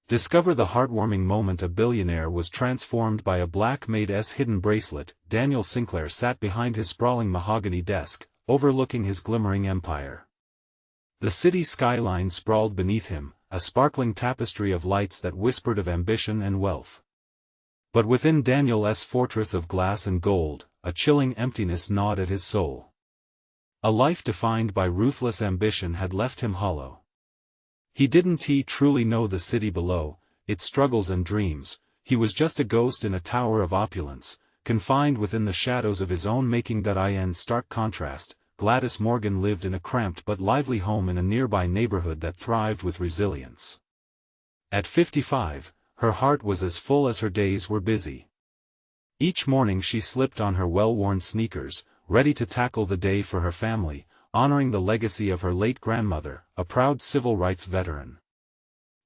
Discover the heartwarming moment. A billionaire was transformed by a black Maid's hidden bracelet. Daniel Sinclair sat behind his sprawling mahogany desk, overlooking his glimmering empire. The city skyline sprawled beneath him, a sparkling tapestry of lights that whispered of ambition and wealth. But within Daniel's fortress of glass and gold, a chilling emptiness gnawed at his soul. A life defined by ruthless ambition had left him hollow. He didn't truly know the city below, its struggles and dreams. He was just a ghost in a tower of opulence, confined within the shadows of his own making. In stark contrast, Gladys Morgan lived in a cramped but lively home in a nearby neighborhood that thrived with resilience. At 55, her heart was as full as her days were busy. Each morning she slipped on her well-worn sneakers, ready to tackle the day for her family, honoring the legacy of her late grandmother, a proud civil rights veteran.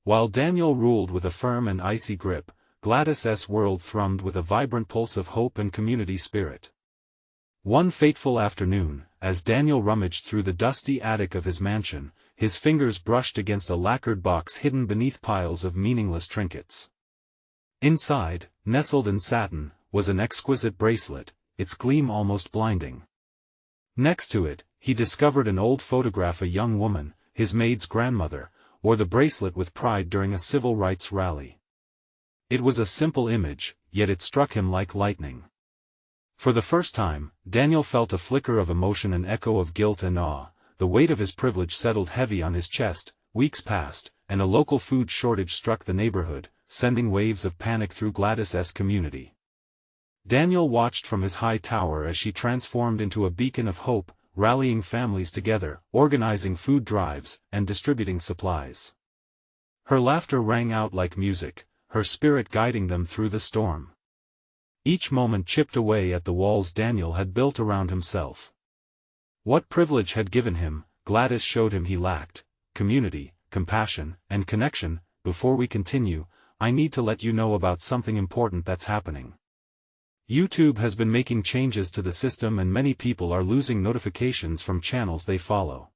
While Daniel ruled with a firm and icy grip, Gladys's world thrummed with a vibrant pulse of hope and community spirit. One fateful afternoon, as Daniel rummaged through the dusty attic of his mansion, his fingers brushed against a lacquered box hidden beneath piles of meaningless trinkets. Inside, nestled in satin, was an exquisite bracelet, its gleam almost blinding. Next to it, he discovered an old photograph. A young woman, his maid's grandmother, wore the bracelet with pride during a civil rights rally. It was a simple image, yet it struck him like lightning. For the first time, Daniel felt a flicker of emotion, an echo of guilt and awe. The weight of his privilege settled heavy on his chest. Weeks passed, and a local food shortage struck the neighborhood, sending waves of panic through Gladys's community. Daniel watched from his high tower as she transformed into a beacon of hope, rallying families together, organizing food drives, and distributing supplies. Her laughter rang out like music, her spirit guiding them through the storm. Each moment chipped away at the walls Daniel had built around himself. What privilege had given him, Gladys showed him he lacked: community, compassion, and connection. Before we continue, I need to let you know about something important that's happening. YouTube has been making changes to the system and many people are losing notifications from channels they follow.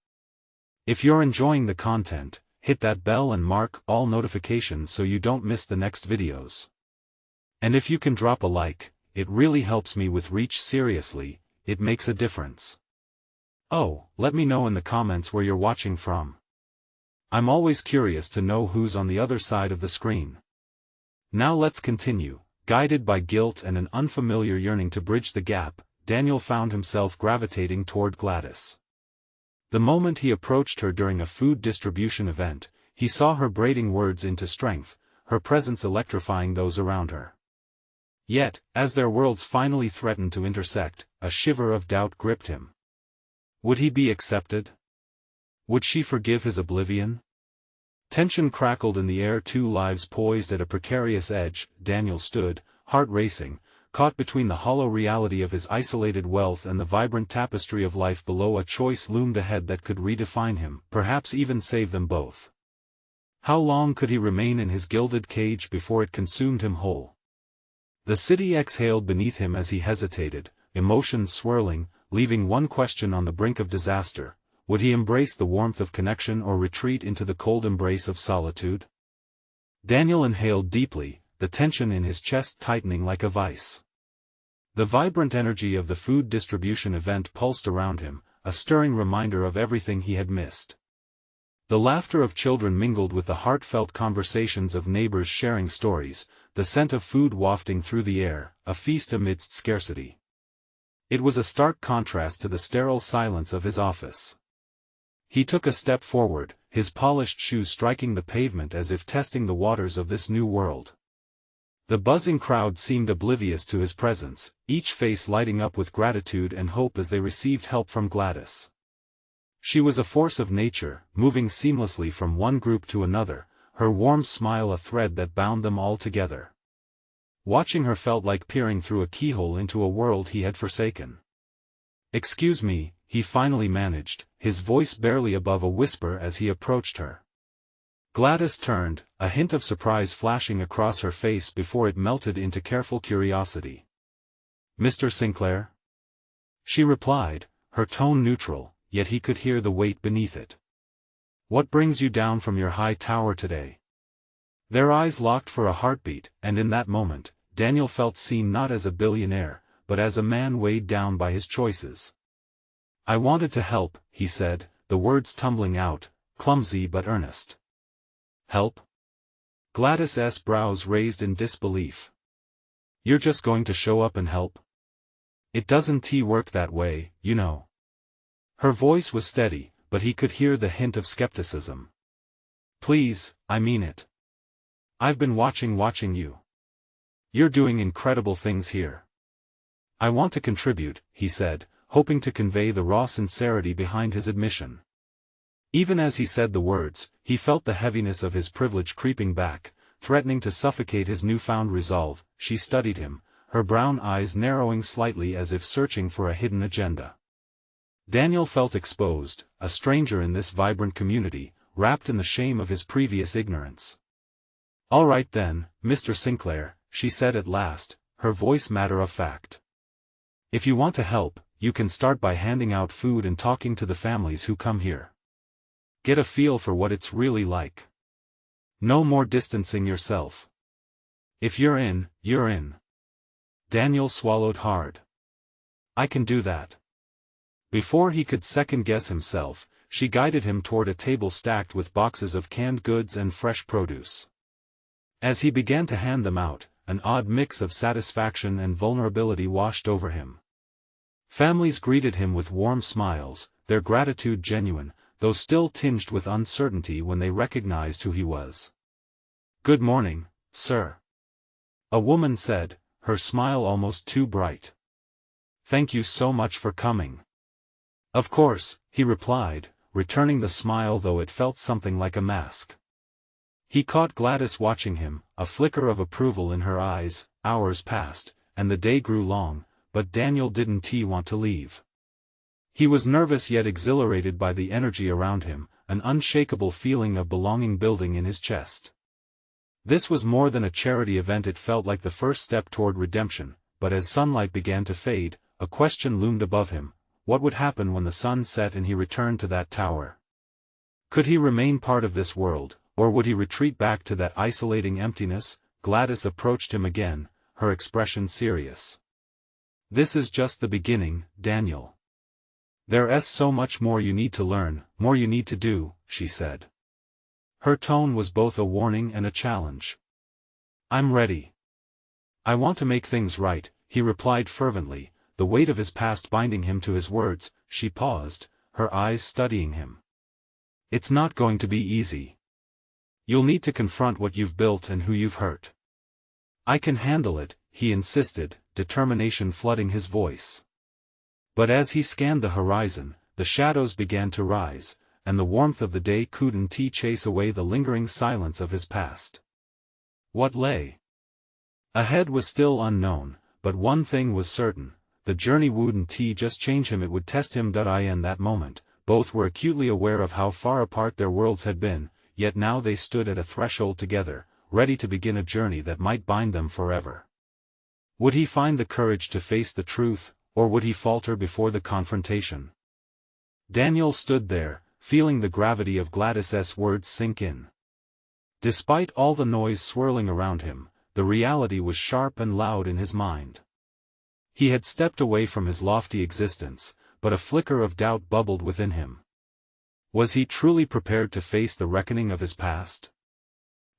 If you're enjoying the content, hit that bell and mark all notifications so you don't miss the next videos. And if you can drop a like, it really helps me with reach. Seriously, it makes a difference. Oh, let me know in the comments where you're watching from. I'm always curious to know who's on the other side of the screen. Now let's continue. Guided by guilt and an unfamiliar yearning to bridge the gap, Daniel found himself gravitating toward Gladys. The moment he approached her during a food distribution event, he saw her braiding words into strength, her presence electrifying those around her. Yet, as their worlds finally threatened to intersect, a shiver of doubt gripped him. Would he be accepted? Would she forgive his oblivion? Tension crackled in the air. Two lives poised at a precarious edge. Daniel stood, heart racing, caught between the hollow reality of his isolated wealth and the vibrant tapestry of life below. A choice loomed ahead that could redefine him, perhaps even save them both. How long could he remain in his gilded cage before it consumed him whole? The city exhaled beneath him as he hesitated, emotions swirling, leaving one question on the brink of disaster. Would he embrace the warmth of connection or retreat into the cold embrace of solitude? Daniel inhaled deeply, the tension in his chest tightening like a vice. The vibrant energy of the food distribution event pulsed around him, a stirring reminder of everything he had missed. The laughter of children mingled with the heartfelt conversations of neighbors sharing stories, the scent of food wafting through the air, a feast amidst scarcity. It was a stark contrast to the sterile silence of his office. He took a step forward, his polished shoes striking the pavement as if testing the waters of this new world. The buzzing crowd seemed oblivious to his presence, each face lighting up with gratitude and hope as they received help from Gladys. She was a force of nature, moving seamlessly from one group to another, her warm smile a thread that bound them all together. Watching her felt like peering through a keyhole into a world he had forsaken. "Excuse me," he finally managed, his voice barely above a whisper as he approached her. Gladys turned, a hint of surprise flashing across her face before it melted into careful curiosity. "Mr. Sinclair?" She replied, her tone neutral, yet he could hear the weight beneath it. "What brings you down from your high tower today?" Their eyes locked for a heartbeat, and in that moment, Daniel felt seen not as a billionaire, but as a man weighed down by his choices. "I wanted to help," he said, the words tumbling out, clumsy but earnest. "Help?" Gladys's brows raised in disbelief. "You're just going to show up and help? It doesn't work that way, you know." Her voice was steady, but he could hear the hint of skepticism. "Please, I mean it. I've been watching you. You're doing incredible things here. I want to contribute," he said, hoping to convey the raw sincerity behind his admission. Even as he said the words, he felt the heaviness of his privilege creeping back, threatening to suffocate his newfound resolve. She studied him, her brown eyes narrowing slightly as if searching for a hidden agenda. Daniel felt exposed, a stranger in this vibrant community, wrapped in the shame of his previous ignorance. "All right then, Mr. Sinclair," she said at last, her voice matter-of-fact. "If you want to help, you can start by handing out food and talking to the families who come here. Get a feel for what it's really like. No more distancing yourself. If you're in, you're in." Daniel swallowed hard. "I can do that." Before he could second-guess himself, she guided him toward a table stacked with boxes of canned goods and fresh produce. As he began to hand them out, an odd mix of satisfaction and vulnerability washed over him. Families greeted him with warm smiles, their gratitude genuine, though still tinged with uncertainty when they recognized who he was. "Good morning, sir," a woman said, her smile almost too bright. "Thank you so much for coming." "Of course," he replied, returning the smile though it felt something like a mask. He caught Gladys watching him, a flicker of approval in her eyes. Hours passed, and the day grew long, but Daniel didn't want to leave. He was nervous yet exhilarated by the energy around him, an unshakable feeling of belonging building in his chest. This was more than a charity event, it felt like the first step toward redemption, but as sunlight began to fade, a question loomed above him: what would happen when the sun set and he returned to that tower? Could he remain part of this world, or would he retreat back to that isolating emptiness? Gladys approached him again, her expression serious. "This is just the beginning, Daniel. There's so much more you need to learn, more you need to do," she said. Her tone was both a warning and a challenge. "I'm ready. I want to make things right," he replied fervently, the weight of his past binding him to his words. She paused, her eyes studying him. "It's not going to be easy. You'll need to confront what you've built and who you've hurt." "I can handle it," he insisted, determination flooding his voice. But as he scanned the horizon, the shadows began to rise, and the warmth of the day couldn't chase away the lingering silence of his past. What lay ahead was still unknown, but one thing was certain: the journey wouldn't just change him, it would test him. In that moment, both were acutely aware of how far apart their worlds had been, yet now they stood at a threshold together, ready to begin a journey that might bind them forever. Would he find the courage to face the truth, or would he falter before the confrontation? Daniel stood there, feeling the gravity of Gladys's words sink in. Despite all the noise swirling around him, the reality was sharp and loud in his mind. He had stepped away from his lofty existence, but a flicker of doubt bubbled within him. Was he truly prepared to face the reckoning of his past?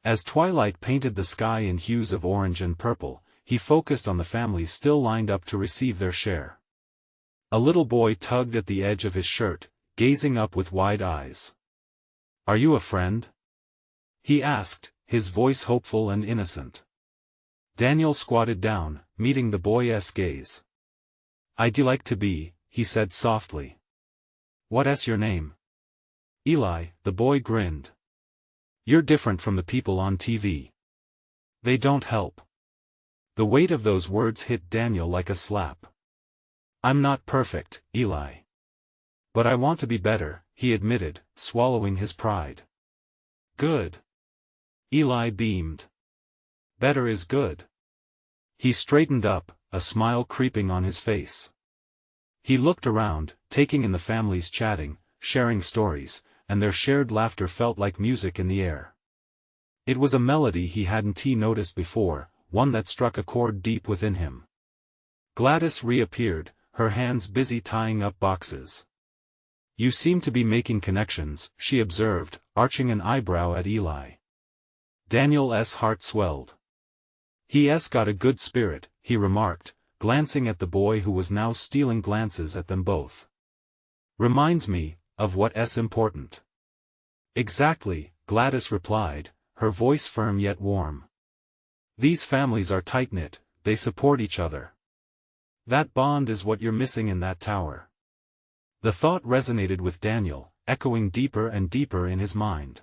As twilight painted the sky in hues of orange and purple, he focused on the families still lined up to receive their share. A little boy tugged at the edge of his shirt, gazing up with wide eyes. "Are you a friend?" he asked, his voice hopeful and innocent. Daniel squatted down, meeting the boy's gaze. "I'd like to be," he said softly. "What's your name?" "Eli," the boy grinned. "You're different from the people on TV. They don't help." The weight of those words hit Daniel like a slap. "I'm not perfect, Eli. But I want to be better," he admitted, swallowing his pride. "Good." Eli beamed. "Better is good." He straightened up, a smile creeping on his face. He looked around, taking in the families chatting, sharing stories, and their shared laughter felt like music in the air. It was a melody he hadn't noticed before, one that struck a chord deep within him. Gladys reappeared, her hands busy tying up boxes. "You seem to be making connections," she observed, arching an eyebrow at Eli. Daniel's heart swelled. "He's got a good spirit," he remarked, glancing at the boy who was now stealing glances at them both. "Reminds me of what's important." "Exactly," Gladys replied, her voice firm yet warm. "These families are tight-knit, they support each other. That bond is what you're missing in that tower." The thought resonated with Daniel, echoing deeper and deeper in his mind.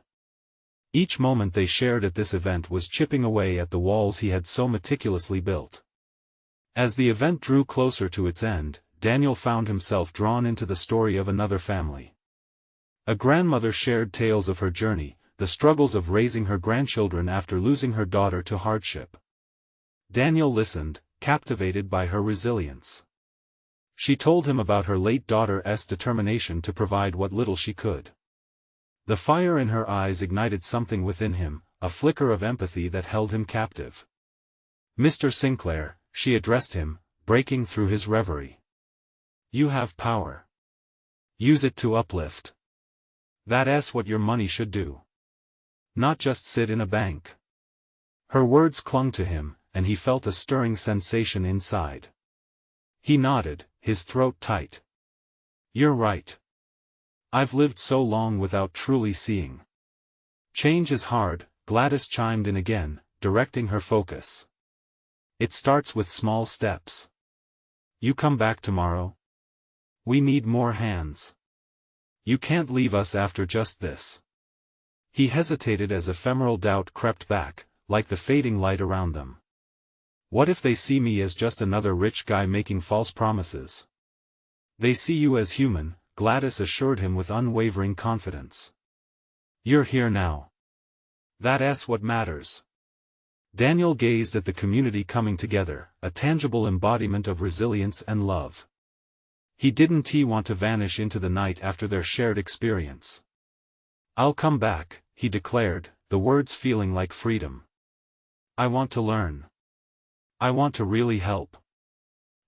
Each moment they shared at this event was chipping away at the walls he had so meticulously built. As the event drew closer to its end, Daniel found himself drawn into the story of another family. A grandmother shared tales of her journey, the struggles of raising her grandchildren after losing her daughter to hardship. Daniel listened, captivated by her resilience. She told him about her late daughter's determination to provide what little she could. The fire in her eyes ignited something within him, a flicker of empathy that held him captive. "Mr. Sinclair," she addressed him, breaking through his reverie. "You have power. Use it to uplift. That's what your money should do. Not just sit in a bank." Her words clung to him, and he felt a stirring sensation inside. He nodded, his throat tight. "You're right. I've lived so long without truly seeing." "Change is hard," Gladys chimed in again, directing her focus. "It starts with small steps. You come back tomorrow? We need more hands. You can't leave us after just this." He hesitated as ephemeral doubt crept back, like the fading light around them. "What if they see me as just another rich guy making false promises?" "They see you as human," Gladys assured him with unwavering confidence. "You're here now. That's what matters." Daniel gazed at the community coming together, a tangible embodiment of resilience and love. He didn't want to vanish into the night after their shared experience. "I'll come back," he declared, the words feeling like freedom. "I want to learn. I want to really help."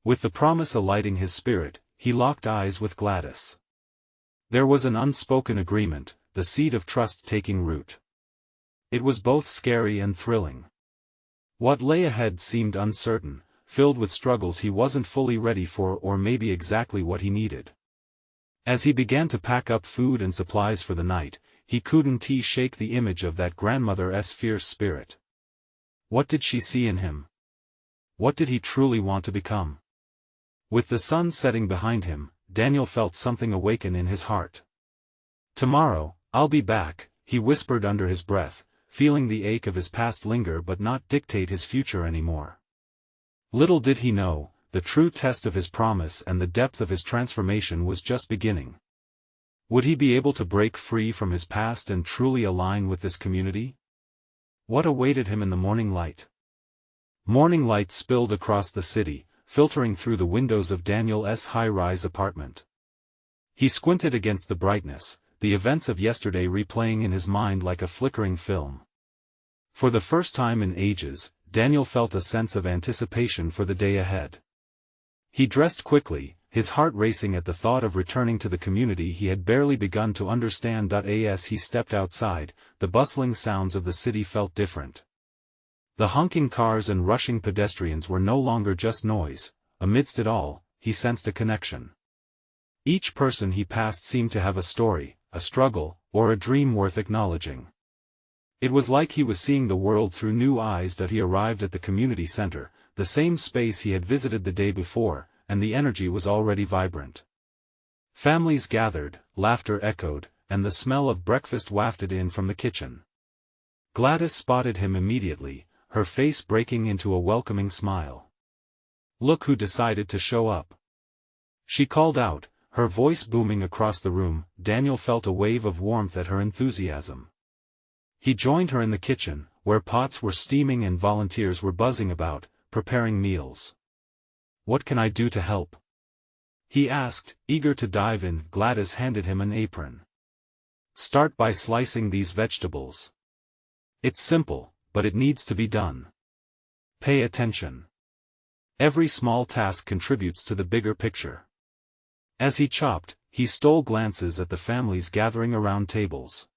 With the promise alighting his spirit, he locked eyes with Gladys. There was an unspoken agreement, the seed of trust taking root. It was both scary and thrilling. What lay ahead seemed uncertain, filled with struggles he wasn't fully ready for or maybe exactly what he needed. As he began to pack up food and supplies for the night, he couldn't shake the image of that grandmother's fierce spirit. What did she see in him? What did he truly want to become? With the sun setting behind him, Daniel felt something awaken in his heart. "Tomorrow, I'll be back," he whispered under his breath, feeling the ache of his past linger but not dictate his future anymore. Little did he know, the true test of his promise and the depth of his transformation was just beginning. Would he be able to break free from his past and truly align with this community? What awaited him in the morning light? Morning light spilled across the city, filtering through the windows of Daniel's high-rise apartment. He squinted against the brightness, the events of yesterday replaying in his mind like a flickering film. For the first time in ages, Daniel felt a sense of anticipation for the day ahead. He dressed quickly, his heart racing at the thought of returning to the community he had barely begun to understand. As he stepped outside, the bustling sounds of the city felt different. The honking cars and rushing pedestrians were no longer just noise. Amidst it all, he sensed a connection. Each person he passed seemed to have a story, a struggle, or a dream worth acknowledging. It was like he was seeing the world through new eyes. He arrived at the community center, the same space he had visited the day before, and the energy was already vibrant. Families gathered, laughter echoed, and the smell of breakfast wafted in from the kitchen. Gladys spotted him immediately, her face breaking into a welcoming smile. "Look who decided to show up," she called out, her voice booming across the room. Daniel felt a wave of warmth at her enthusiasm. He joined her in the kitchen, where pots were steaming and volunteers were buzzing about, preparing meals. "What can I do to help?" he asked, eager to dive in. Gladys handed him an apron. "Start by slicing these vegetables. It's simple, but it needs to be done. Pay attention. Every small task contributes to the bigger picture. As he chopped, he stole glances at the families gathering around tables.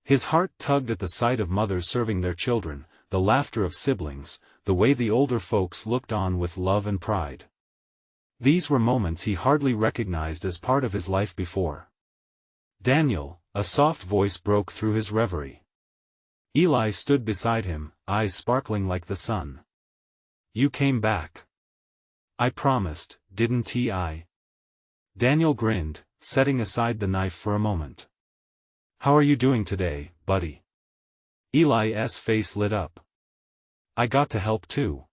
His heart tugged at the sight of mothers serving their children, the laughter of siblings, the way the older folks looked on with love and pride. These were moments he hardly recognized as part of his life before. "Daniel," a soft voice broke through his reverie. Eli stood beside him, eyes sparkling like the sun. "You came back. I promised, didn't I?" Daniel grinned, setting aside the knife for a moment. "How are you doing today, buddy?" Eli's face lit up. "I got to help too.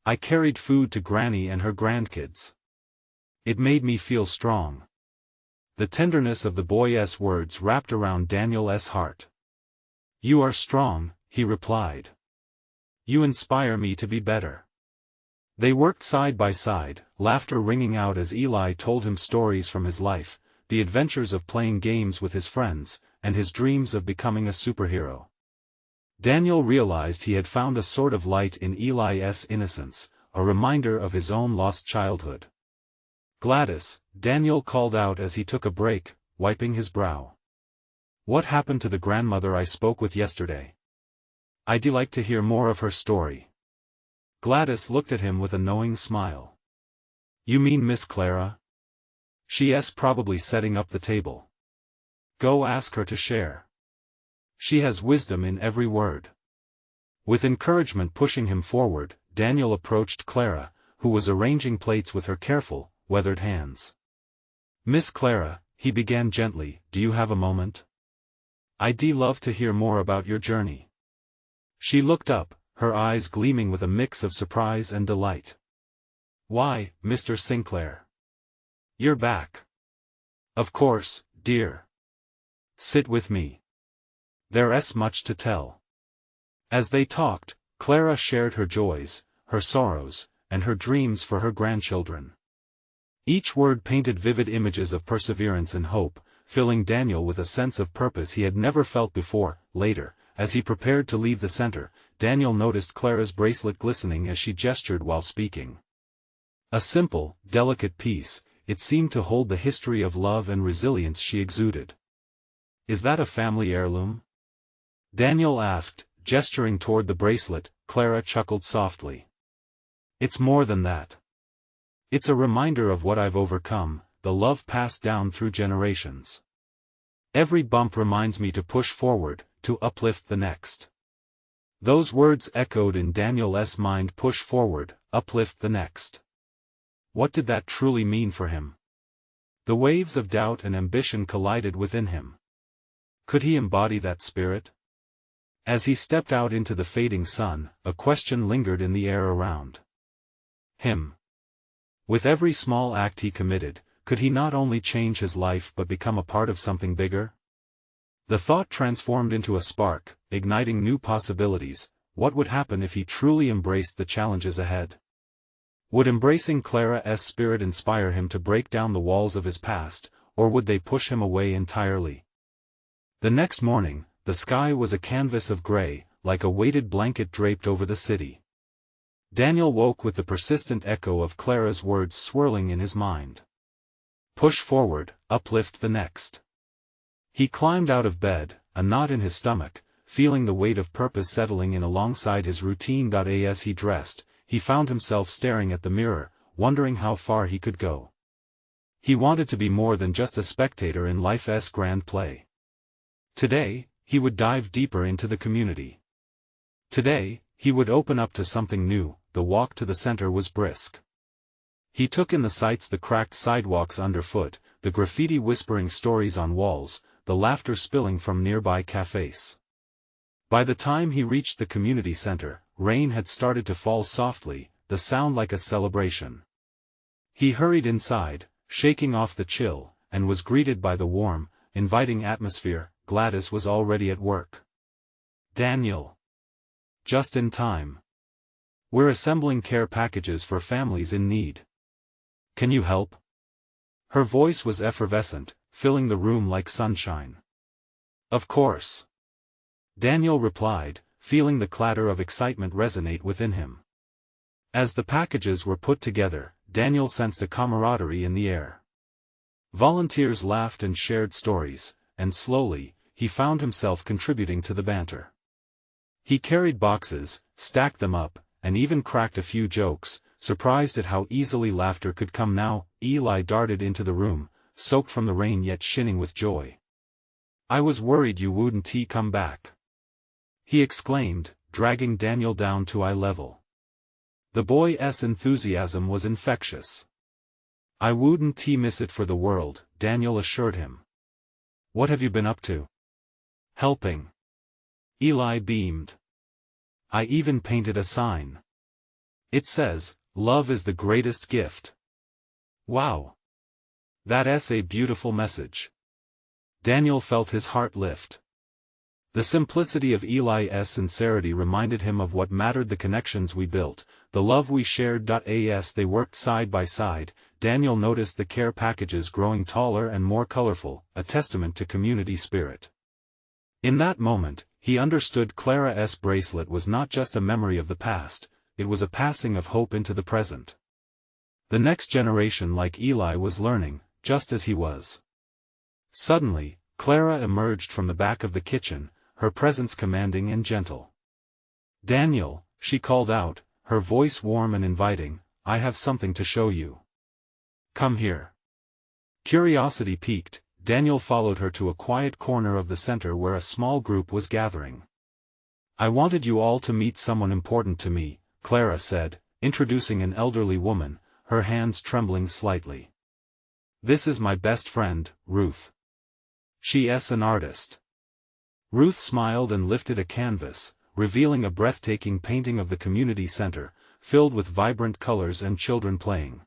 I carried food to Granny and her grandkids. It made me feel strong." The tenderness of the boy's words wrapped around Daniel's heart. "You are strong," he replied. "You inspire me to be better." They worked side by side, laughter ringing out as Eli told him stories from his life, the adventures of playing games with his friends, and his dreams of becoming a superhero. Daniel realized he had found a sort of light in Eli's innocence, a reminder of his own lost childhood. "Gladys," Daniel called out as he took a break, wiping his brow. "What happened to the grandmother I spoke with yesterday? I'd like to hear more of her story." Gladys looked at him with a knowing smile. "You mean Miss Clara? She's probably setting up the table. Go ask her to share. She has wisdom in every word." With encouragement pushing him forward, Daniel approached Clara, who was arranging plates with her careful, weathered hands. "Miss Clara," he began gently, "do you have a moment? I'd love to hear more about your journey." She looked up, her eyes gleaming with a mix of surprise and delight. "Why, Mr. Sinclair. You're back." "Of course, dear. Sit with me. There's much to tell." As they talked, Clara shared her joys, her sorrows, and her dreams for her grandchildren. Each word painted vivid images of perseverance and hope, filling Daniel with a sense of purpose he had never felt before. Later, as he prepared to leave the center, Daniel noticed Clara's bracelet glistening as she gestured while speaking. A simple, delicate piece, it seemed to hold the history of love and resilience she exuded. "Is that a family heirloom?" Daniel asked, gesturing toward the bracelet. Clara chuckled softly. "It's more than that. It's a reminder of what I've overcome, the love passed down through generations. Every bump reminds me to push forward, to uplift the next." Those words echoed in Daniel's mind: push forward, uplift the next. What did that truly mean for him? The waves of doubt and ambition collided within him. Could he embody that spirit? As he stepped out into the fading sun, a question lingered in the air around him. With every small act he committed, could he not only change his life but become a part of something bigger? The thought transformed into a spark, igniting new possibilities. What would happen if he truly embraced the challenges ahead? Would embracing Clara's spirit inspire him to break down the walls of his past, or would they push him away entirely? The next morning, the sky was a canvas of gray, like a weighted blanket draped over the city. Daniel woke with the persistent echo of Clara's words swirling in his mind. Push forward, uplift the next. He climbed out of bed, a knot in his stomach, feeling the weight of purpose settling in alongside his routine. As he dressed, he found himself staring at the mirror, wondering how far he could go. He wanted to be more than just a spectator in life's grand play. Today, he would dive deeper into the community. Today, he would open up to something new. The walk to the center was brisk. He took in the sights: the cracked sidewalks underfoot, the graffiti whispering stories on walls, the laughter spilling from nearby cafes. By the time he reached the community center, rain had started to fall softly, the sound like a celebration. He hurried inside, shaking off the chill, and was greeted by the warm, inviting atmosphere. Gladys was already at work. "Daniel. Just in time. We're assembling care packages for families in need. Can you help?" Her voice was effervescent, filling the room like sunshine. "Of course. Daniel replied, feeling the clatter of excitement resonate within him. As the packages were put together, Daniel sensed a camaraderie in the air. Volunteers laughed and shared stories, and slowly, he found himself contributing to the banter. He carried boxes, stacked them up, and even cracked a few jokes, surprised at how easily laughter could come now. Eli darted into the room, soaked from the rain yet shining with joy. "I was worried you wouldn't come back," he exclaimed, dragging Daniel down to eye level. The boy's enthusiasm was infectious. "I wouldn't miss it for the world," Daniel assured him. "What have you been up to?" "Helping." Eli beamed. "I even painted a sign. It says, 'Love is the greatest gift.'" "Wow. That's a beautiful message." Daniel felt his heart lift. The simplicity of Eli's sincerity reminded him of what mattered: the connections we built, the love we shared. As they worked side by side, Daniel noticed the care packages growing taller and more colorful, a testament to community spirit. In that moment, he understood Clara's bracelet was not just a memory of the past, it was a passing of hope into the present. The next generation like Eli was learning, just as he was. Suddenly, Clara emerged from the back of the kitchen, her presence commanding and gentle. "Daniel," she called out, her voice warm and inviting, "I have something to show you. Come here." Curiosity piqued, Daniel followed her to a quiet corner of the center where a small group was gathering. "I wanted you all to meet someone important to me," Clara said, introducing an elderly woman, her hands trembling slightly. "This is my best friend, Ruth. She's an artist." Ruth smiled and lifted a canvas, revealing a breathtaking painting of the community center, filled with vibrant colors and children playing.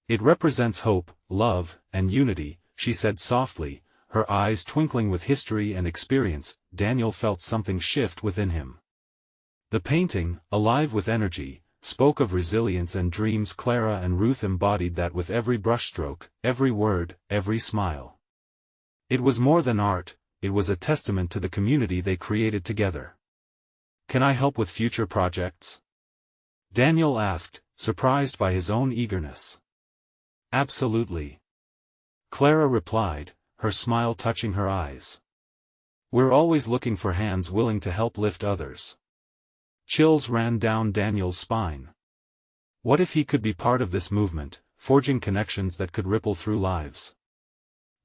"It represents hope, love, and unity," she said softly, her eyes twinkling with history and experience. Daniel felt something shift within him. The painting, alive with energy, spoke of resilience and dreams. Clara and Ruth embodied that with every brushstroke, every word, every smile. It was more than art, it was a testament to the community they created together. "Can I help with future projects?" Daniel asked, surprised by his own eagerness. "Absolutely," Clara replied, her smile touching her eyes. "We're always looking for hands willing to help lift others." Chills ran down Daniel's spine. What if he could be part of this movement, forging connections that could ripple through lives?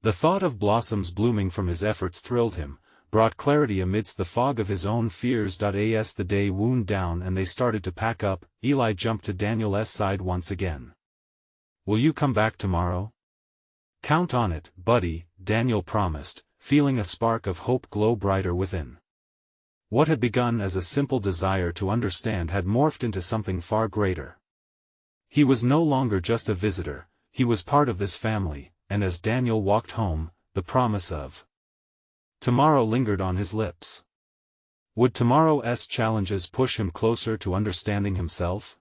The thought of blossoms blooming from his efforts thrilled him, brought clarity amidst the fog of his own fears. As the day wound down and they started to pack up, Eli jumped to Daniel's side once again. "Will you come back tomorrow?" "Count on it, buddy," Daniel promised, feeling a spark of hope glow brighter within. What had begun as a simple desire to understand had morphed into something far greater. He was no longer just a visitor, he was part of this family. And as Daniel walked home, the promise of tomorrow lingered on his lips. Would tomorrow's challenges push him closer to understanding himself?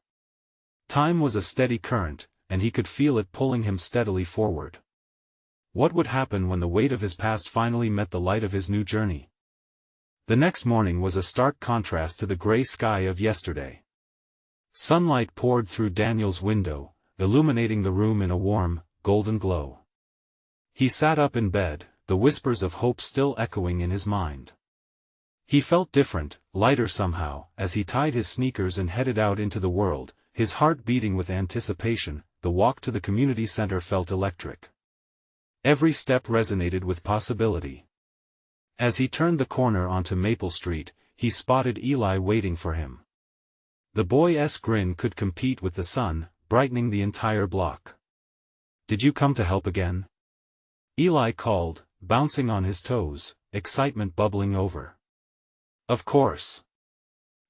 Time was a steady current, and he could feel it pulling him steadily forward. What would happen when the weight of his past finally met the light of his new journey? The next morning was a stark contrast to the gray sky of yesterday. Sunlight poured through Daniel's window, illuminating the room in a warm, golden glow. He sat up in bed, the whispers of hope still echoing in his mind. He felt different, lighter somehow, as he tied his sneakers and headed out into the world, his heart beating with anticipation. The walk to the community center felt electric. Every step resonated with possibility. As he turned the corner onto Maple Street, he spotted Eli waiting for him. The boy's grin could compete with the sun, brightening the entire block. "Did you come to help again?" Eli called, bouncing on his toes, excitement bubbling over. "Of course.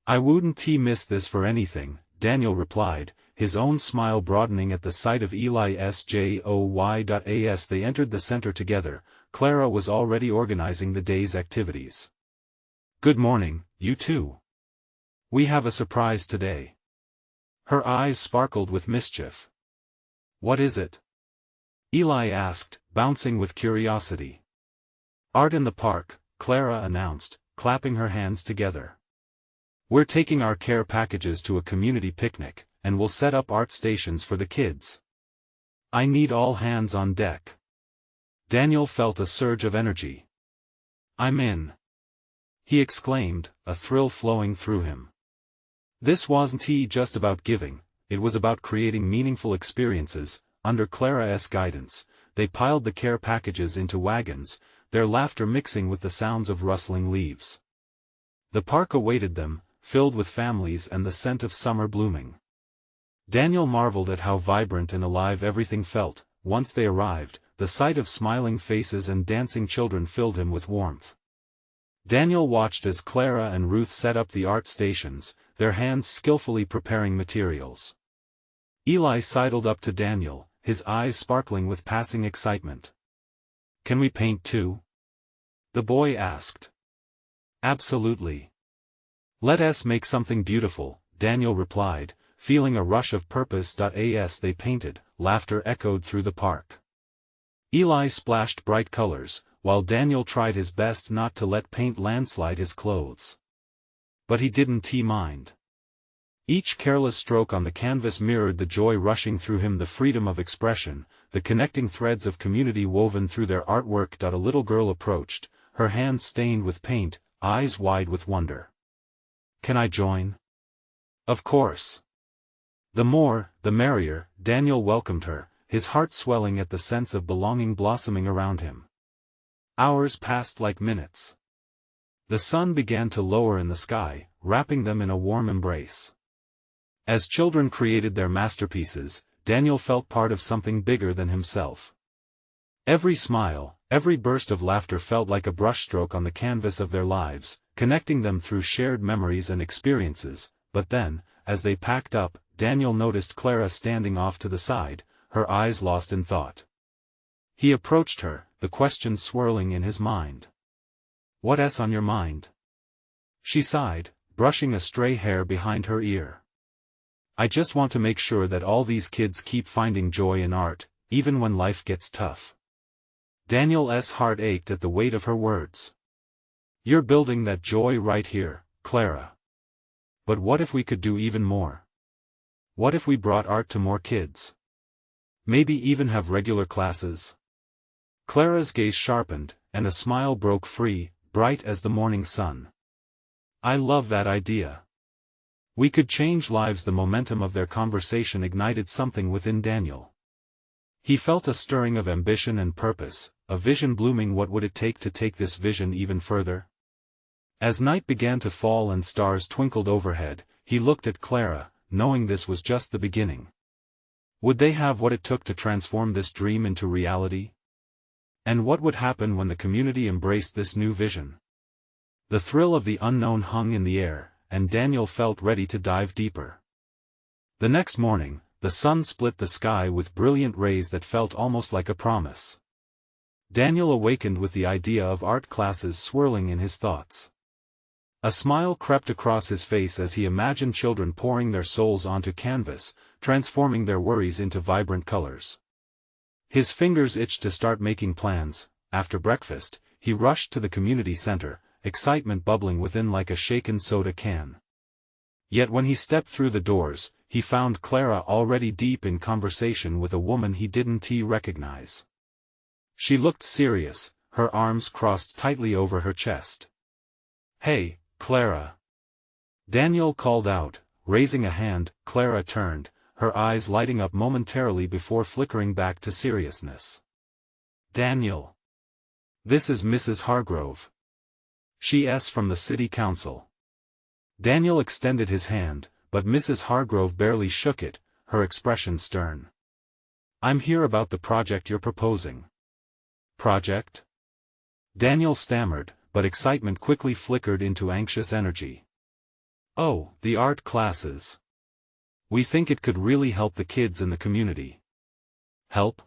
I wouldn't miss this for anything," Daniel replied, his own smile broadening at the sight of Eli's joy. As they entered the center together, Clara was already organizing the day's activities. "Good morning, you two. We have a surprise today." Her eyes sparkled with mischief. "What is it?" Eli asked, bouncing with curiosity. "Art in the park," Clara announced, clapping her hands together. "We're taking our care packages to a community picnic, and we'll set up art stations for the kids. I need all hands on deck." Daniel felt a surge of energy. "I'm in," he exclaimed, a thrill flowing through him. This wasn't just about giving, it was about creating meaningful experiences. Under Clara's guidance, they piled the care packages into wagons, their laughter mixing with the sounds of rustling leaves. The park awaited them, filled with families and the scent of summer blooming. Daniel marveled at how vibrant and alive everything felt. Once they arrived, the sight of smiling faces and dancing children filled him with warmth. Daniel watched as Clara and Ruth set up the art stations, their hands skillfully preparing materials. Eli sidled up to Daniel, his eyes sparkling with passing excitement. "Can we paint too?" the boy asked. "Absolutely. Let us make something beautiful," Daniel replied, feeling a rush of purpose. As they painted, laughter echoed through the park. Eli splashed bright colors, while Daniel tried his best not to let paint landslide his clothes. But he didn't mind. Each careless stroke on the canvas mirrored the joy rushing through him, the freedom of expression, the connecting threads of community woven through their artwork. A little girl approached, her hands stained with paint, eyes wide with wonder. "Can I join?" "Of course. The more, the merrier," Daniel welcomed her, his heart swelling at the sense of belonging blossoming around him. Hours passed like minutes. The sun began to lower in the sky, wrapping them in a warm embrace. As children created their masterpieces, Daniel felt part of something bigger than himself. Every smile, every burst of laughter felt like a brushstroke on the canvas of their lives, connecting them through shared memories and experiences. But then, as they packed up, Daniel noticed Clara standing off to the side, her eyes lost in thought. He approached her, the question swirling in his mind. "What's on your mind?" She sighed, brushing a stray hair behind her ear. "I just want to make sure that all these kids keep finding joy in art, even when life gets tough." Daniel's heart ached at the weight of her words. "You're building that joy right here, Clara. But what if we could do even more? What if we brought art to more kids? Maybe even have regular classes?" Clara's gaze sharpened, and a smile broke free, bright as the morning sun. "I love that idea. We could change lives." The momentum of their conversation ignited something within Daniel. He felt a stirring of ambition and purpose, a vision blooming. What would it take to take this vision even further? As night began to fall and stars twinkled overhead, he looked at Clara, knowing this was just the beginning. Would they have what it took to transform this dream into reality? And what would happen when the community embraced this new vision? The thrill of the unknown hung in the air, and Daniel felt ready to dive deeper. The next morning, the sun split the sky with brilliant rays that felt almost like a promise. Daniel awakened with the idea of art classes swirling in his thoughts. A smile crept across his face as he imagined children pouring their souls onto canvas, transforming their worries into vibrant colors. His fingers itched to start making plans. After breakfast, he rushed to the community center, excitement bubbling within like a shaken soda can. Yet when he stepped through the doors, he found Clara already deep in conversation with a woman he didn't recognize. She looked serious, her arms crossed tightly over her chest. "Hey, Clara!" Daniel called out, raising a hand. Clara turned, her eyes lighting up momentarily before flickering back to seriousness. "Daniel! This is Mrs. Hargrove. She's from the city council." Daniel extended his hand, but Mrs. Hargrove barely shook it, her expression stern. "I'm here about the project you're proposing." "Project?" Daniel stammered, but excitement quickly flickered into anxious energy. "Oh, the art classes. We think it could really help the kids in the community." "Help?"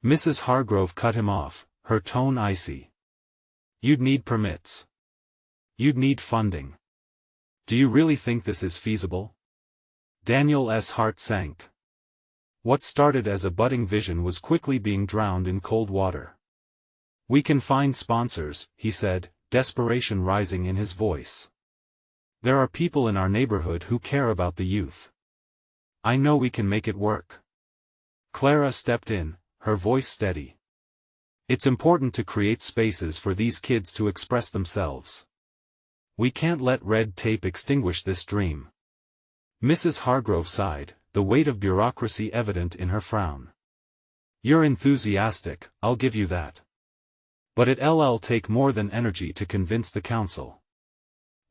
Mrs. Hargrove cut him off, her tone icy. "You'd need permits. You'd need funding. Do you really think this is feasible?" Daniel's heart sank. What started as a budding vision was quickly being drowned in cold water. "We can find sponsors," he said, desperation rising in his voice. "There are people in our neighborhood who care about the youth. I know we can make it work." Clara stepped in, her voice steady. "It's important to create spaces for these kids to express themselves. We can't let red tape extinguish this dream." Mrs. Hargrove sighed, the weight of bureaucracy evident in her frown. "You're enthusiastic, I'll give you that. But it'll take more than energy to convince the council.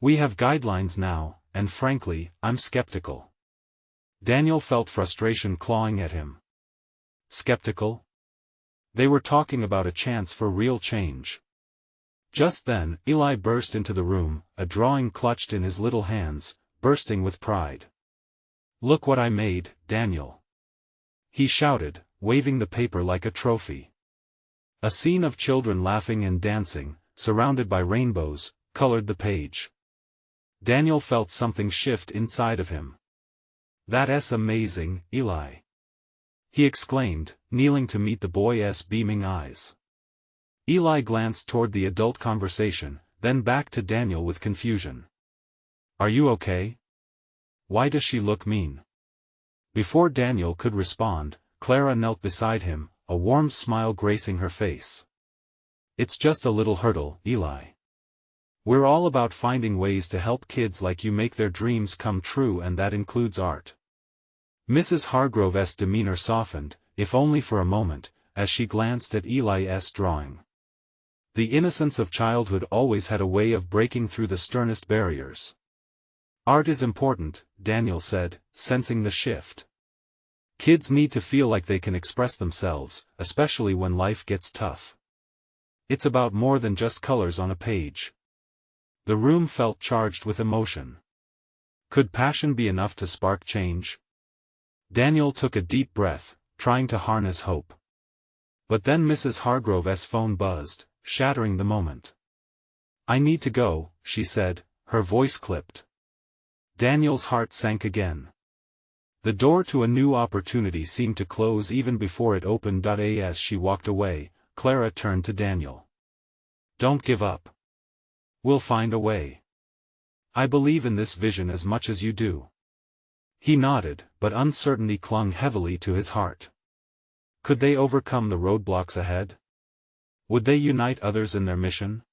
We have guidelines now, and frankly, I'm skeptical." Daniel felt frustration clawing at him. Skeptical? They were talking about a chance for real change. Just then, Eli burst into the room, a drawing clutched in his little hands, bursting with pride. "Look what I made, Daniel!" he shouted, waving the paper like a trophy. A scene of children laughing and dancing, surrounded by rainbows, colored the page. Daniel felt something shift inside of him. "That's amazing, Eli!" he exclaimed, kneeling to meet the boy's beaming eyes. Eli glanced toward the adult conversation, then back to Daniel with confusion. "Are you okay? Why does she look mean?" Before Daniel could respond, Clara knelt beside him, a warm smile gracing her face. "It's just a little hurdle, Eli. We're all about finding ways to help kids like you make their dreams come true, and that includes art." Mrs. Hargrove's demeanor softened, if only for a moment, as she glanced at Eli's drawing. The innocence of childhood always had a way of breaking through the sternest barriers. "Art is important," Daniel said, sensing the shift. "Kids need to feel like they can express themselves, especially when life gets tough. It's about more than just colors on a page." The room felt charged with emotion. Could passion be enough to spark change? Daniel took a deep breath, trying to harness hope. But then Mrs. Hargrove's phone buzzed, shattering the moment. "I need to go," she said, her voice clipped. Daniel's heart sank again. The door to a new opportunity seemed to close even before it opened. As she walked away, Clara turned to Daniel. "Don't give up. We'll find a way. I believe in this vision as much as you do." He nodded, but uncertainty clung heavily to his heart. Could they overcome the roadblocks ahead? Would they unite others in their mission?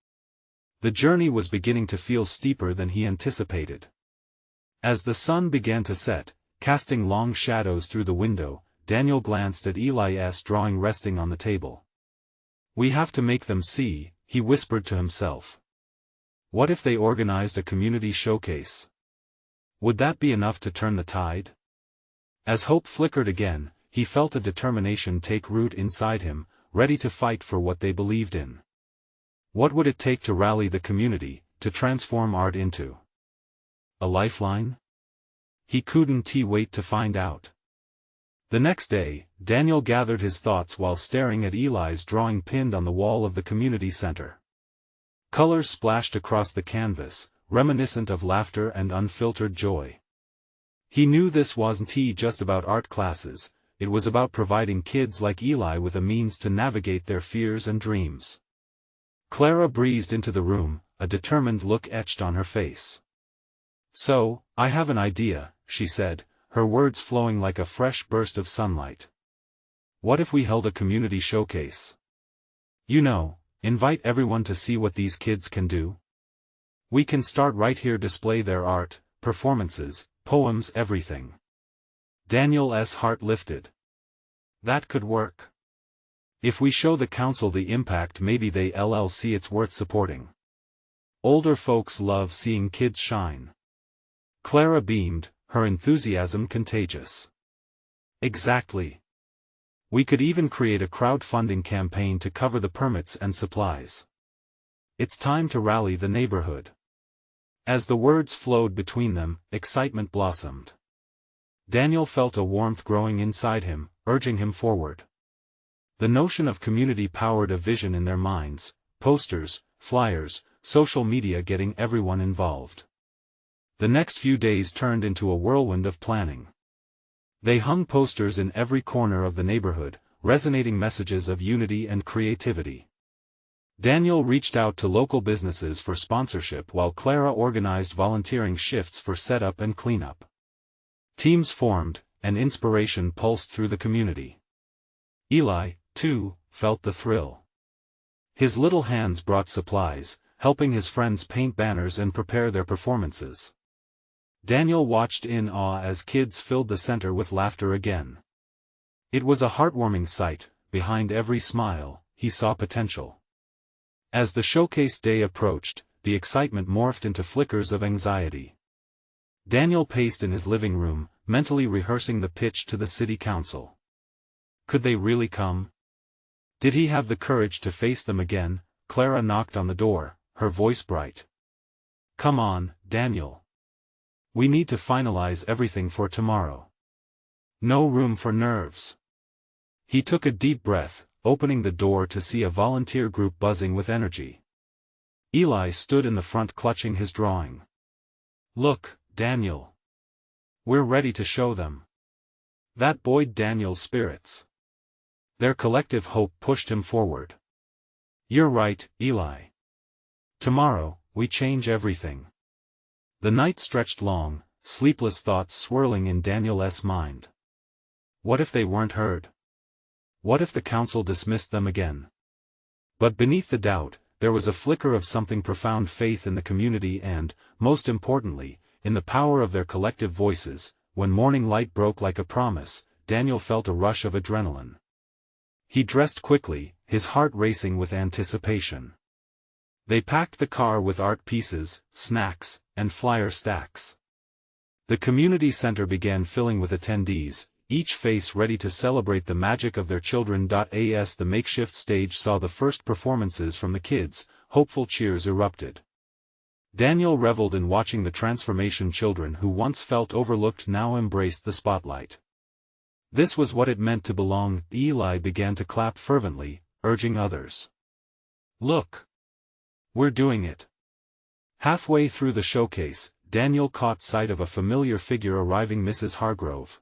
The journey was beginning to feel steeper than he anticipated. As the sun began to set, casting long shadows through the window, Daniel glanced at Eli's drawing resting on the table. "We have to make them see," he whispered to himself. What if they organized a community showcase? Would that be enough to turn the tide? As hope flickered again, he felt a determination take root inside him, ready to fight for what they believed in. What would it take to rally the community, to transform art into a lifeline? He couldn't wait to find out. The next day, Daniel gathered his thoughts while staring at Eli's drawing pinned on the wall of the community center. Colors splashed across the canvas, reminiscent of laughter and unfiltered joy. He knew this wasn't just about art classes, it was about providing kids like Eli with a means to navigate their fears and dreams. Clara breezed into the room, a determined look etched on her face. "So, I have an idea," she said, her words flowing like a fresh burst of sunlight. "What if we held a community showcase? You know, invite everyone to see what these kids can do. We can start right here, display their art, performances, poems, everything." Daniel's heart lifted. That could work. If we show the council the impact, maybe they'll see it's worth supporting. Older folks love seeing kids shine. Clara beamed, her enthusiasm contagious. "Exactly. We could even create a crowdfunding campaign to cover the permits and supplies. It's time to rally the neighborhood." As the words flowed between them, excitement blossomed. Daniel felt a warmth growing inside him, urging him forward. The notion of community powered a vision in their minds: posters, flyers, social media, getting everyone involved. The next few days turned into a whirlwind of planning. They hung posters in every corner of the neighborhood, resonating messages of unity and creativity. Daniel reached out to local businesses for sponsorship while Clara organized volunteering shifts for setup and cleanup. Teams formed, and inspiration pulsed through the community. Eli, too, felt the thrill. His little hands brought supplies, helping his friends paint banners and prepare their performances. Daniel watched in awe as kids filled the center with laughter again. It was a heartwarming sight. Behind every smile, he saw potential. As the showcase day approached, the excitement morphed into flickers of anxiety. Daniel paced in his living room, mentally rehearsing the pitch to the city council. Could they really come? Did he have the courage to face them again? Clara knocked on the door, her voice bright. Come on, Daniel. We need to finalize everything for tomorrow. No room for nerves. He took a deep breath, opening the door to see a volunteer group buzzing with energy. Eli stood in the front clutching his drawing. Look, Daniel. We're ready to show them. That buoyed Daniel's spirits. Their collective hope pushed him forward. You're right, Eli. Tomorrow, we change everything. The night stretched long, sleepless thoughts swirling in Daniel's mind. What if they weren't heard? What if the council dismissed them again? But beneath the doubt, there was a flicker of something profound: faith in the community and, most importantly, in the power of their collective voices. When morning light broke like a promise, Daniel felt a rush of adrenaline. He dressed quickly, his heart racing with anticipation. They packed the car with art pieces, snacks, and flyer stacks. The community center began filling with attendees, each face ready to celebrate the magic of their children. As the makeshift stage saw the first performances from the kids, hopeful cheers erupted. Daniel reveled in watching the transformation. Children who once felt overlooked now embraced the spotlight. This was what it meant to belong. Eli began to clap fervently, urging others. Look! We're doing it! Halfway through the showcase, Daniel caught sight of a familiar figure arriving: Mrs. Hargrove.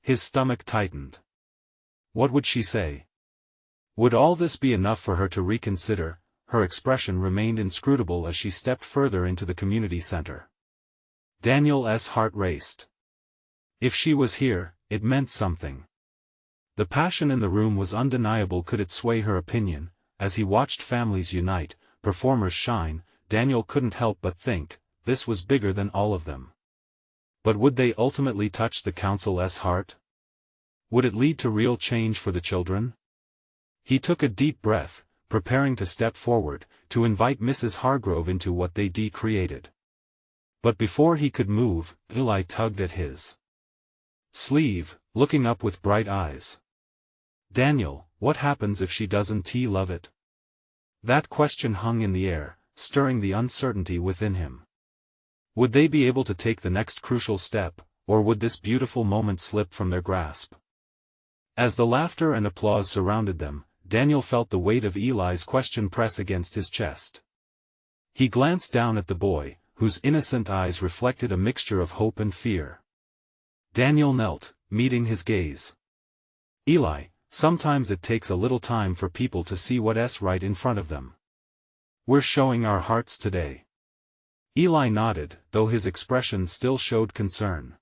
His stomach tightened. What would she say? Would all this be enough for her to reconsider? Her expression remained inscrutable as she stepped further into the community center. Daniel's heart raced. If she was here, it meant something. The passion in the room was undeniable. Could it sway her opinion? As he watched families unite, performers shine, Daniel couldn't help but think, this was bigger than all of them. But would they ultimately touch the council's heart? Would it lead to real change for the children? He took a deep breath, preparing to step forward, to invite Mrs. Hargrove into what they created. But before he could move, Eli tugged at his sleeve, looking up with bright eyes. Daniel, what happens if she doesn't love it? That question hung in the air, stirring the uncertainty within him. Would they be able to take the next crucial step, or would this beautiful moment slip from their grasp? As the laughter and applause surrounded them, Daniel felt the weight of Eli's question press against his chest. He glanced down at the boy, whose innocent eyes reflected a mixture of hope and fear. Daniel knelt, meeting his gaze. Eli, sometimes it takes a little time for people to see what's right in front of them. We're showing our hearts today. Eli nodded, though his expression still showed concern.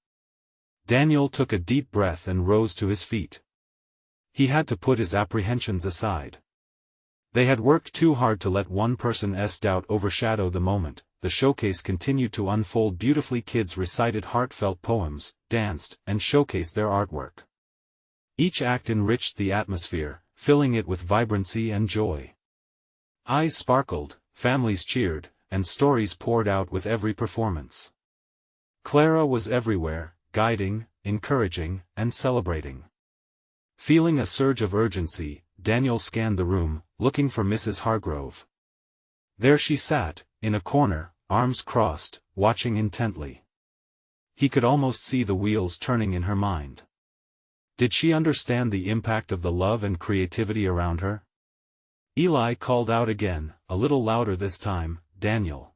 Daniel took a deep breath and rose to his feet. He had to put his apprehensions aside. They had worked too hard to let one person's doubt overshadow the moment. The showcase continued to unfold beautifully. Kids recited heartfelt poems, danced, and showcased their artwork. Each act enriched the atmosphere, filling it with vibrancy and joy. Eyes sparkled, families cheered, and stories poured out with every performance. Clara was everywhere, guiding, encouraging, and celebrating. Feeling a surge of urgency, Daniel scanned the room, looking for Mrs. Hargrove. There she sat, in a corner, arms crossed, watching intently. He could almost see the wheels turning in her mind. Did she understand the impact of the love and creativity around her? Eli called out again, a little louder this time, Daniel.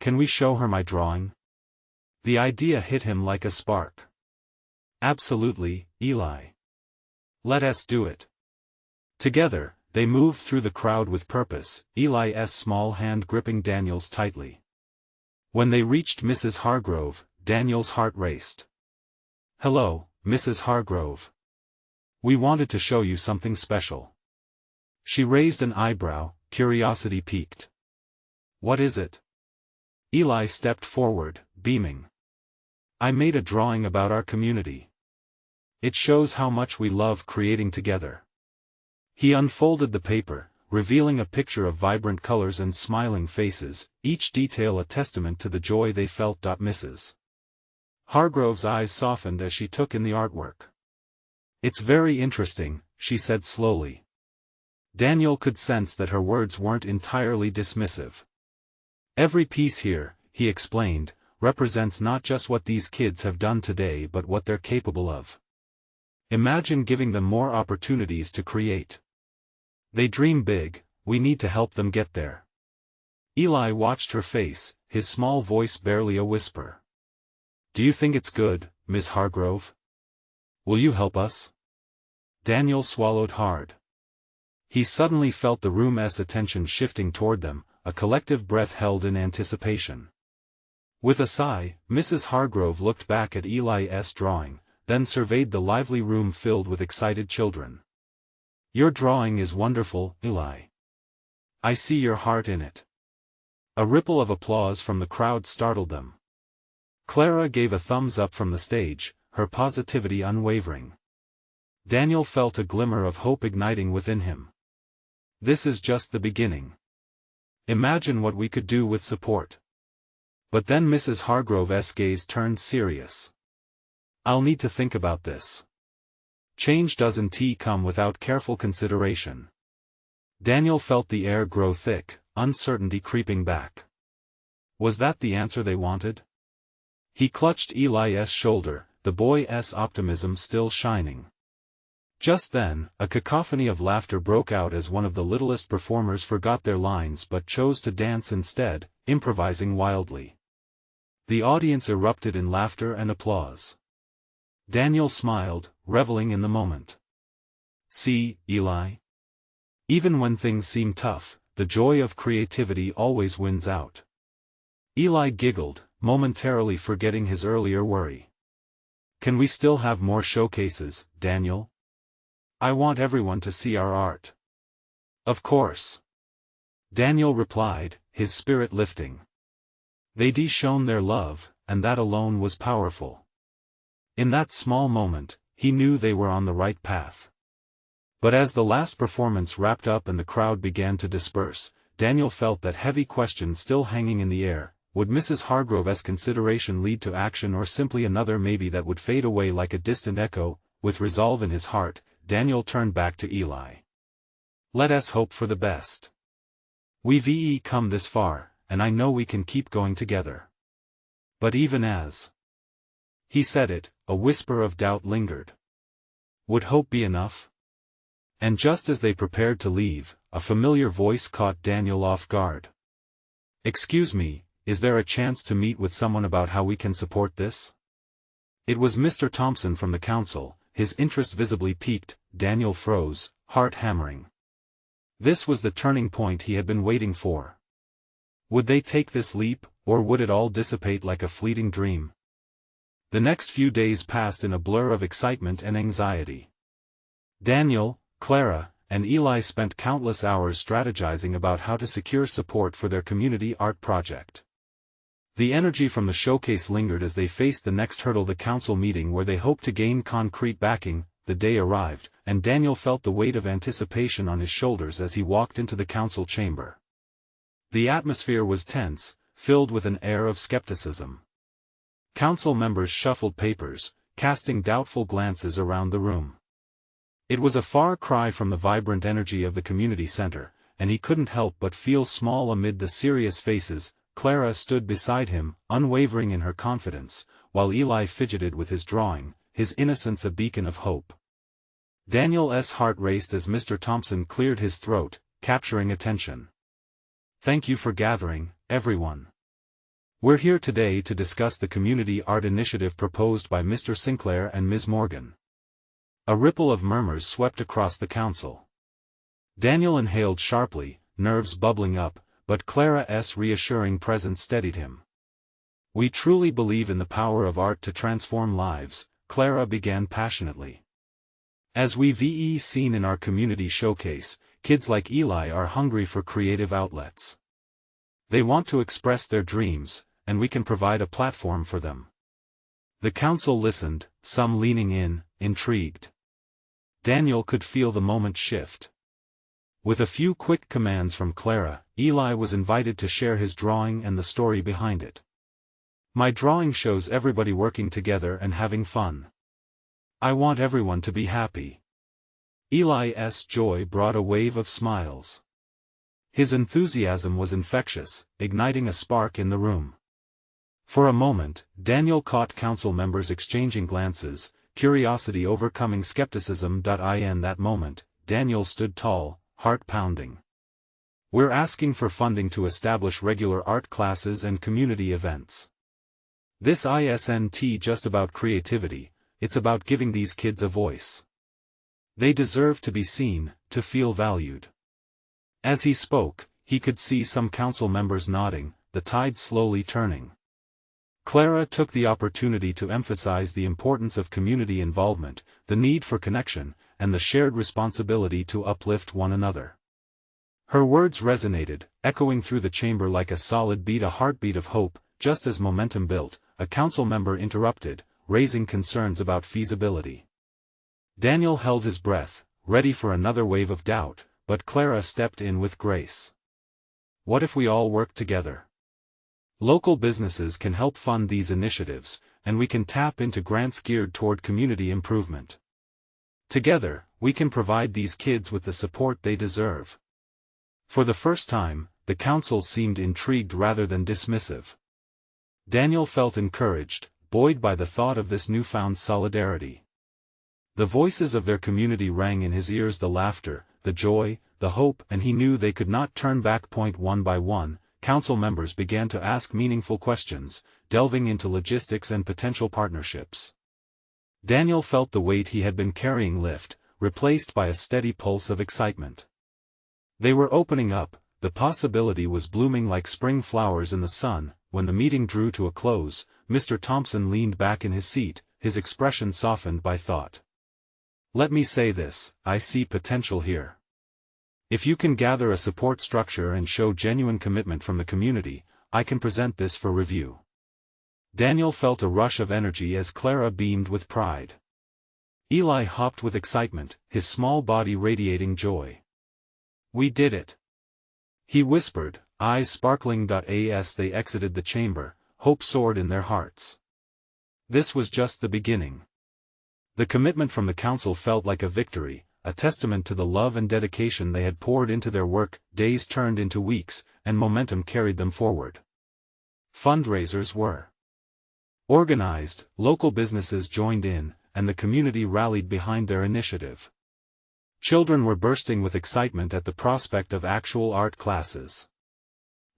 Can we show her my drawing? The idea hit him like a spark. Absolutely, Eli. Let us do it. Together, They moved through the crowd with purpose, Eli's small hand gripping Daniel's tightly. When they reached Mrs. Hargrove, Daniel's heart raced. "Hello, Mrs. Hargrove. We wanted to show you something special." She raised an eyebrow, curiosity piqued. "What is it?" Eli stepped forward, beaming. "I made a drawing about our community. It shows how much we love creating together." He unfolded the paper, revealing a picture of vibrant colors and smiling faces, each detail a testament to the joy they felt. Mrs. Hargrove's eyes softened as she took in the artwork. "It's very interesting," she said slowly. Daniel could sense that her words weren't entirely dismissive. "Every piece here," he explained, "represents not just what these kids have done today but what they're capable of. Imagine giving them more opportunities to create. They dream big, we need to help them get there." Eli watched her face, his small voice barely a whisper. "Do you think it's good, Miss Hargrove? Will you help us?" Daniel swallowed hard. He suddenly felt the room's attention shifting toward them, a collective breath held in anticipation. With a sigh, Mrs. Hargrove looked back at Eli's drawing, then surveyed the lively room filled with excited children. "Your drawing is wonderful, Eli. I see your heart in it." A ripple of applause from the crowd startled them. Clara gave a thumbs up from the stage, her positivity unwavering. Daniel felt a glimmer of hope igniting within him. This is just the beginning. Imagine what we could do with support. But then Mrs. Hargrove's gaze turned serious. "I'll need to think about this. Change doesn't come without careful consideration." Daniel felt the air grow thick, uncertainty creeping back. Was that the answer they wanted? He clutched Eli's shoulder, the boy's optimism still shining. Just then, a cacophony of laughter broke out as one of the littlest performers forgot their lines but chose to dance instead, improvising wildly. The audience erupted in laughter and applause. Daniel smiled, reveling in the moment. "See, Eli? Even when things seem tough, the joy of creativity always wins out." Eli giggled, momentarily forgetting his earlier worry. "Can we still have more showcases, Daniel? I want everyone to see our art." "Of course," Daniel replied, his spirit lifting. They'd shown their love, and that alone was powerful. In that small moment, he knew they were on the right path. But as the last performance wrapped up and the crowd began to disperse, Daniel felt that heavy question still hanging in the air: would Mrs. Hargrove's consideration lead to action or simply another maybe that would fade away like a distant echo? With resolve in his heart, Daniel turned back to Eli. "Let us hope for the best. We've come this far, and I know we can keep going together." But even as he said it, a whisper of doubt lingered. Would hope be enough? And just as they prepared to leave, a familiar voice caught Daniel off guard. "Excuse me, is there a chance to meet with someone about how we can support this?" It was Mr. Thompson from the council, his interest visibly piqued. Daniel froze, heart hammering. This was the turning point he had been waiting for. Would they take this leap, or would it all dissipate like a fleeting dream? The next few days passed in a blur of excitement and anxiety. Daniel, Clara, and Eli spent countless hours strategizing about how to secure support for their community art project. The energy from the showcase lingered as they faced the next hurdle, the council meeting where they hoped to gain concrete backing. The day arrived, and Daniel felt the weight of anticipation on his shoulders as he walked into the council chamber. The atmosphere was tense, filled with an air of skepticism. Council members shuffled papers, casting doubtful glances around the room. It was a far cry from the vibrant energy of the community center, and he couldn't help but feel small amid the serious faces. Clara stood beside him, unwavering in her confidence, while Eli fidgeted with his drawing, his innocence a beacon of hope. Daniel's heart raced as Mr. Thompson cleared his throat, capturing attention. "Thank you for gathering, everyone. We're here today to discuss the community art initiative proposed by Mr. Sinclair and Ms. Morgan." A ripple of murmurs swept across the council. Daniel inhaled sharply, nerves bubbling up, but Clara's reassuring presence steadied him. "We truly believe in the power of art to transform lives," Clara began passionately. "As we've seen in our community showcase, kids like Eli are hungry for creative outlets. They want to express their dreams, and we can provide a platform for them." The council listened, some leaning in, intrigued. Daniel could feel the moment shift. With a few quick commands from Clara, Eli was invited to share his drawing and the story behind it. "My drawing shows everybody working together and having fun. I want everyone to be happy." Eli's joy brought a wave of smiles. His enthusiasm was infectious, igniting a spark in the room. For a moment, Daniel caught council members exchanging glances, curiosity overcoming skepticism. In that moment, Daniel stood tall, heart pounding. "We're asking for funding to establish regular art classes and community events. This isn't just about creativity, it's about giving these kids a voice. They deserve to be seen, to feel valued." As he spoke, he could see some council members nodding, the tide slowly turning. Clara took the opportunity to emphasize the importance of community involvement, the need for connection, and the shared responsibility to uplift one another. Her words resonated, echoing through the chamber like a solid beat, a heartbeat of hope. Just as momentum built, a council member interrupted, raising concerns about feasibility. Daniel held his breath, ready for another wave of doubt, but Clara stepped in with grace. "What if we all work together? Local businesses can help fund these initiatives, and we can tap into grants geared toward community improvement. Together, we can provide these kids with the support they deserve." For the first time, the council seemed intrigued rather than dismissive. Daniel felt encouraged, buoyed by the thought of this newfound solidarity. The voices of their community rang in his ears, the laughter, the joy, the hope, and he knew they could not turn back. One by one, council members began to ask meaningful questions, delving into logistics and potential partnerships. Daniel felt the weight he had been carrying lift, replaced by a steady pulse of excitement. They were opening up, the possibility was blooming like spring flowers in the sun. When the meeting drew to a close, Mr. Thompson leaned back in his seat, his expression softened by thought. "Let me say this, I see potential here. If you can gather a support structure and show genuine commitment from the community, I can present this for review." Daniel felt a rush of energy as Clara beamed with pride. Eli hopped with excitement, his small body radiating joy. "We did it!" he whispered, eyes sparkling. As they exited the chamber, hope soared in their hearts. This was just the beginning. The commitment from the council felt like a victory, a testament to the love and dedication they had poured into their work. Days turned into weeks, and momentum carried them forward. Fundraisers were organized, local businesses joined in, and the community rallied behind their initiative. Children were bursting with excitement at the prospect of actual art classes.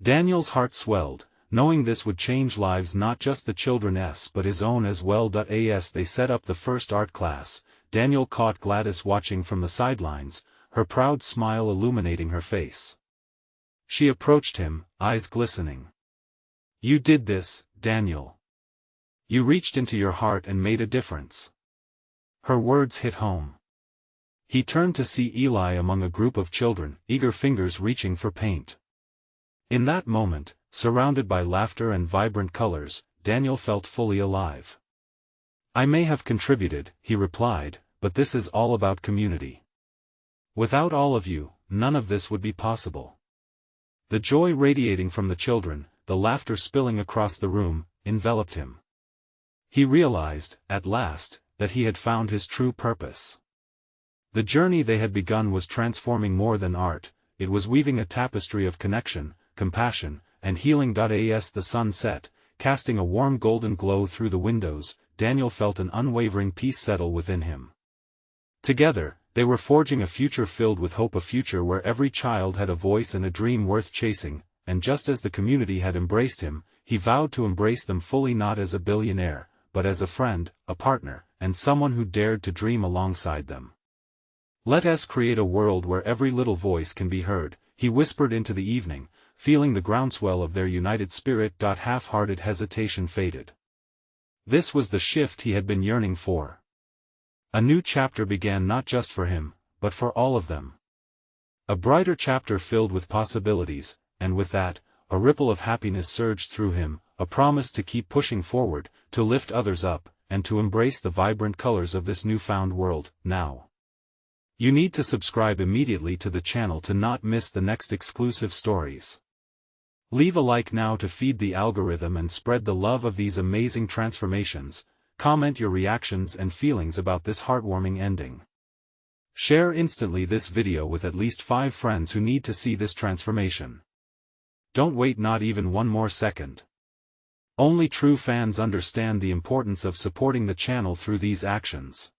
Daniel's heart swelled, knowing this would change lives, not just the children's but his own as well. As they set up the first art class, Daniel caught Gladys watching from the sidelines, her proud smile illuminating her face. She approached him, eyes glistening. "You did this, Daniel. You reached into your heart and made a difference." Her words hit home. He turned to see Eli among a group of children, eager fingers reaching for paint. In that moment, surrounded by laughter and vibrant colors, Daniel felt fully alive. "I may have contributed," he replied, "but this is all about community. Without all of you, none of this would be possible." The joy radiating from the children, the laughter spilling across the room, enveloped him. He realized, at last, that he had found his true purpose. The journey they had begun was transforming more than art, it was weaving a tapestry of connection, compassion, and healing. As the sun set, casting a warm golden glow through the windows, Daniel felt an unwavering peace settle within him. Together, they were forging a future filled with hope, a future where every child had a voice and a dream worth chasing, and just as the community had embraced him, he vowed to embrace them fully, not as a billionaire, but as a friend, a partner, and someone who dared to dream alongside them. Let us create a world where every little voice can be heard, he whispered into the evening, feeling the groundswell of their united spirit. Half-hearted hesitation faded. This was the shift he had been yearning for. A new chapter began, not just for him, but for all of them. A brighter chapter filled with possibilities, and with that, a ripple of happiness surged through him, a promise to keep pushing forward, to lift others up, and to embrace the vibrant colors of this newfound world. Now, you need to subscribe immediately to the channel to not miss the next exclusive stories. Leave a like now to feed the algorithm and spread the love of these amazing transformations. Comment your reactions and feelings about this heartwarming ending. Share instantly this video with at least 5 friends who need to see this transformation. Don't wait not even one more second. Only true fans understand the importance of supporting the channel through these actions.